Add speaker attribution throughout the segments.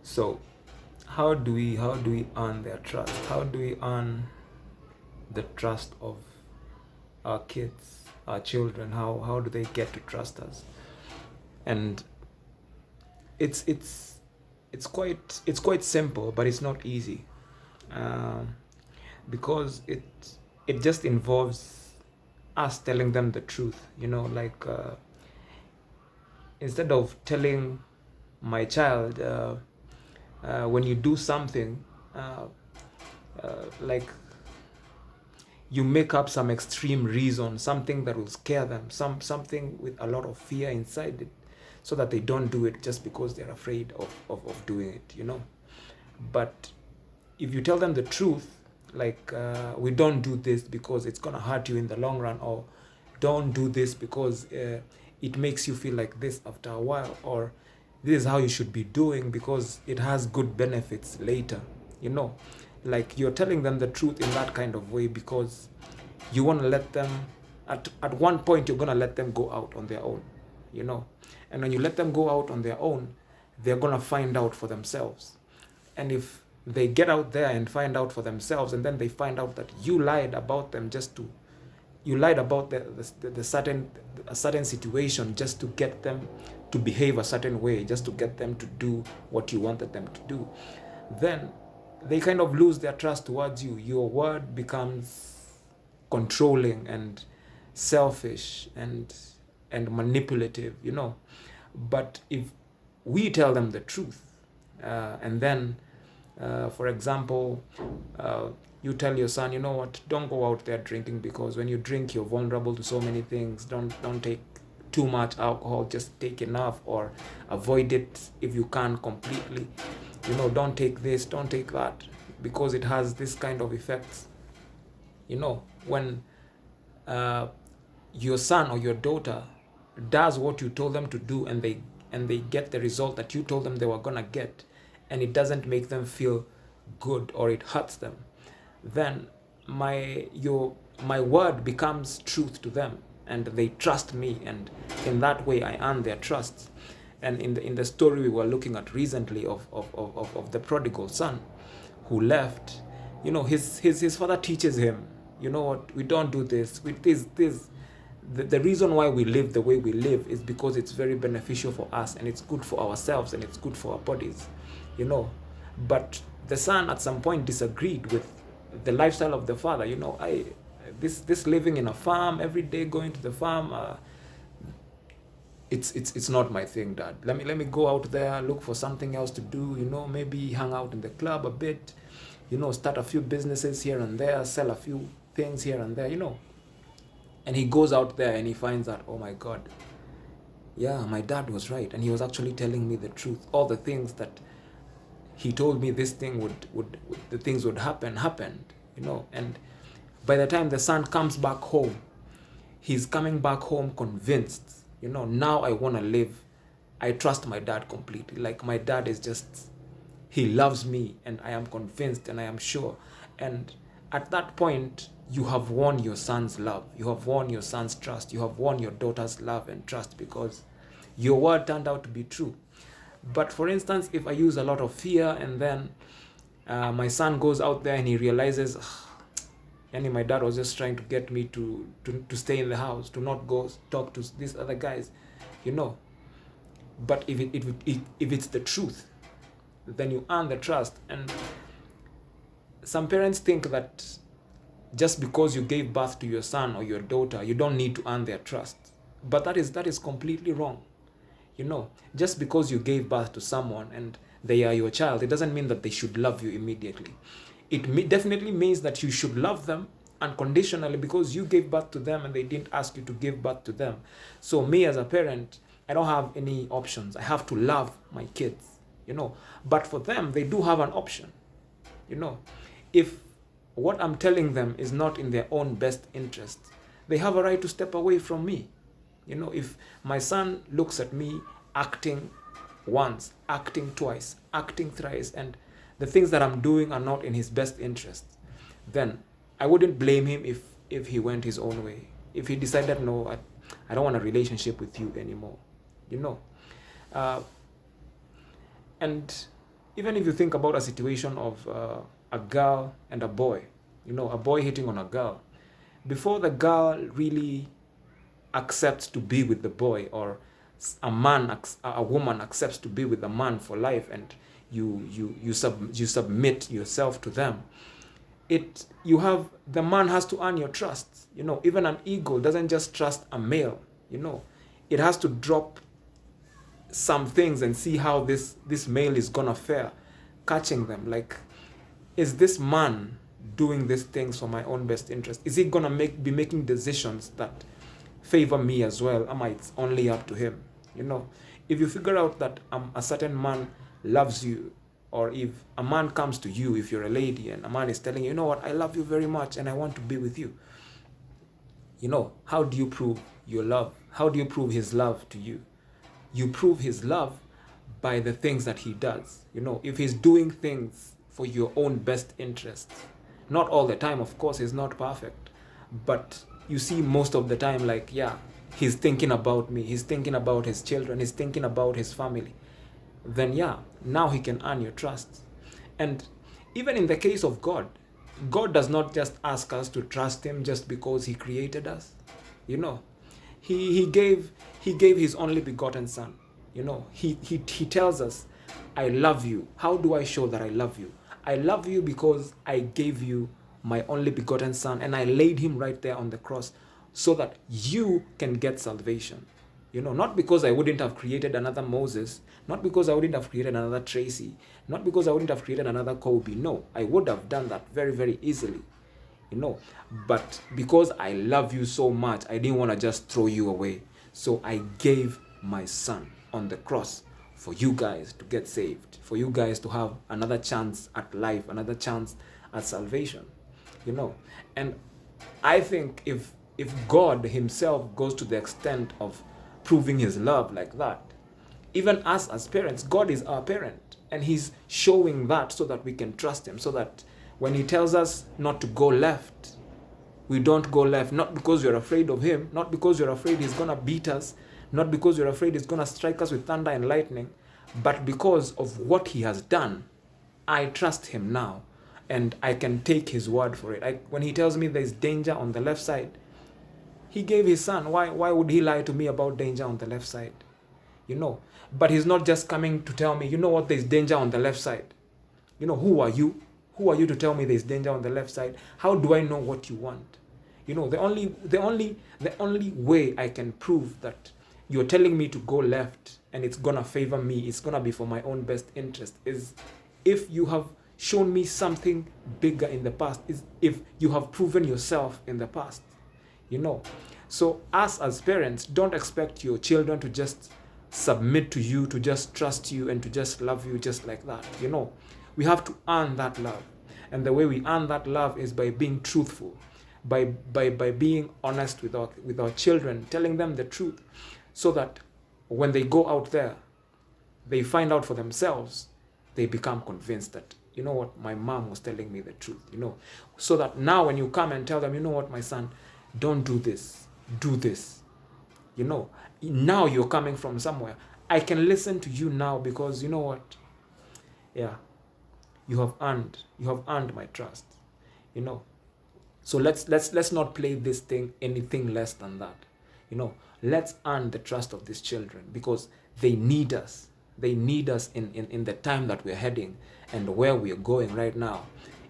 Speaker 1: So how do we earn their trust? How do we earn the trust of our kids, our children? How do they get to trust us? And it's it's it's quite simple, but it's not easy, um, because it just involves us telling them the truth. Like, instead of telling my child, when you do something, uh, like, you make up some extreme reason, something that will scare them, something with a lot of fear inside it, so that they don't do it just because they're afraid of doing it. But if you tell them the truth, like, we don't do this because it's gonna hurt you in the long run, or don't do this because it makes you feel like this after a while, or this is how you should be doing because it has good benefits later. you know like, you're telling them the truth in that kind of way, because you want to let them, at one point you're going to let them go out on their own. you know and when you let them go out on their own, they're going to find out for themselves. And if they get out there and find out for themselves, and then they find out that you lied about them, you lied about the certain a certain situation, just to get them to behave a certain way, just to get them to do what you wanted them to do, then they kind of lose their trust towards you. Your word becomes controlling and selfish and manipulative. But if we tell them the truth, and then, for example, you tell your son, you know what, don't go out there drinking, because when you drink, you're vulnerable to so many things. Don't take too much alcohol, just take enough, or avoid it if you can completely. Don't take this, don't take that, because it has this kind of effects. When your son or your daughter does what you told them to do, and they get the result that you told them they were gonna get, and it doesn't make them feel good, or it hurts them, then my word becomes truth to them, and they trust me, and in that way I earn their trust. And in the story we were looking at recently of the prodigal son who left, his father teaches him, you know what, we don't do this with this. The reason why we live the way we live is because it's very beneficial for us, and it's good for ourselves, and it's good for our bodies. you know but the son at some point disagreed with the lifestyle of the father. I this living in a farm every day, going to the farm, it's not my thing, dad. Let me go out there, look for something else to do. Maybe hang out in the club a bit, start a few businesses here and there, sell a few things here and there. And he goes out there and he finds out, oh my god, yeah, my dad was right, and he was actually telling me the truth. All the things that he told me, this thing would the things would happen, happened. And by the time the son comes back home, he's coming back home convinced, now I want to live. I trust my dad completely. Like, my dad is just, he loves me, and I am convinced, and I am sure. And at that point, you have won your son's love, you have won your son's trust, you have won your daughter's love and trust, because your word turned out to be true. But for instance, if I use a lot of fear, and then my son goes out there and he realizes, and my dad was just trying to get me to stay in the house, to not go talk to these other guys, But if it's the truth, then you earn the trust. And some parents think that just because you gave birth to your son or your daughter, you don't need to earn their trust. But that is completely wrong. Just because you gave birth to someone and they are your child, it doesn't mean that they should love you immediately. It definitely means that you should love them unconditionally, because you gave birth to them and they didn't ask you to give birth to them. So me as a parent, I don't have any options. I have to love my kids, But for them, they do have an option. If what I'm telling them is not in their own best interest, they have a right to step away from me. If my son looks at me acting once, acting twice, acting thrice, and the things that I'm doing are not in his best interest, then I wouldn't blame him if he went his own way. If he decided, no, I don't want a relationship with you anymore. Uh, and even if you think about a situation of a girl and a boy, a boy hitting on a girl, before the girl really accepts to be with the boy, or a woman accepts to be with the man for life, and you submit yourself to them, the man has to earn your trust. Even an eagle doesn't just trust a male. It has to drop some things and see how this male is gonna fare catching them. Like, is this man doing these things for my own best interest? Is he gonna be making decisions that favor me as well? Am I, it's only up to him? If you figure out that a certain man loves you, or if a man comes to you, if you're a lady and a man is telling you, what, I love you very much and I want to be with you, how do you prove your love? How do you prove his love to you? You prove his love by the things that he does. If he's doing things for your own best interest, not all the time, of course, he's not perfect, but you see most of the time, like, yeah, he's thinking about me, he's thinking about his children, he's thinking about his family, then yeah, now he can earn your trust. And even in the case of God, God does not just ask us to trust him just because he created us. He gave his only begotten son. He tells us, I love you. How do I show that I love you? I love you because I gave you my only begotten son, and I laid him right there on the cross so that you can get salvation. Not because I wouldn't have created another Moses, not because I wouldn't have created another Tracy, not because I wouldn't have created another Kobe. No, I would have done that very, very easily. But because I love you so much, I didn't want to just throw you away. So I gave my son on the cross for you guys to get saved, for you guys to have another chance at life, another chance at salvation. And I think if God himself goes to the extent of proving his love like that, even us as parents, God is our parent, and he's showing that so that we can trust him, so that when he tells us not to go left, we don't go left, not because you're afraid of him, not because you're afraid he's gonna beat us, not because you're afraid he's gonna strike us with thunder and lightning, but because of what he has done. I trust him now, and I can take his word for it. When he tells me there's danger on the left side, he gave his son. Why would he lie to me about danger on the left side? But he's not just coming to tell me, what, there's danger on the left side. Who are you? Who are you to tell me there's danger on the left side? How do I know what you want? The only way I can prove that you're telling me to go left and it's gonna favor me, it's gonna be for my own best interest, is if you have shown me something bigger in the past, is if you have proven yourself in the past. So us as parents, don't expect your children to just submit to you, to just trust you, and to just love you just like that. We have to earn that love. And the way we earn that love is by being truthful, by being honest with our children, telling them the truth, so that when they go out there, they find out for themselves, they become convinced that, what, my mom was telling me the truth, so that now when you come and tell them, what, my son, don't do this, do this, now you're coming from somewhere. I can listen to you now because what, yeah, you have earned my trust. So let's not play this thing anything less than that. Let's earn the trust of these children, because they need us. They need us in the time that we're heading and where we're going right now.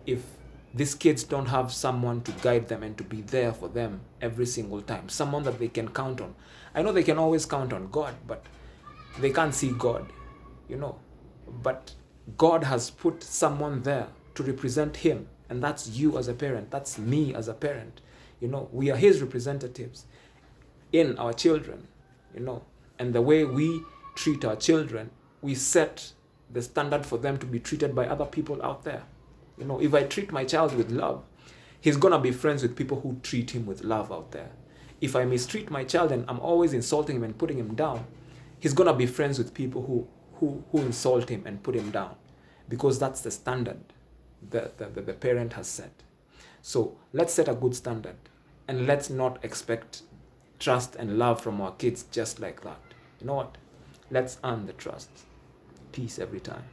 Speaker 1: If these kids don't have someone to guide them and to be there for them every single time, someone that they can count on. I know they can always count on God, but they can't see God, But God has put someone there to represent him, and that's you as a parent, that's me as a parent. We are his representatives in our children, and the way we treat our children, we set the standard for them to be treated by other people out there. If I treat my child with love, he's gonna be friends with people who treat him with love out there. If I mistreat my child and I'm always insulting him and putting him down, he's gonna be friends with people who insult him and put him down, because that's the standard that the parent has set. So let's set a good standard, and let's not expect trust and love from our kids just like that. Let's earn the trust. Peace every time.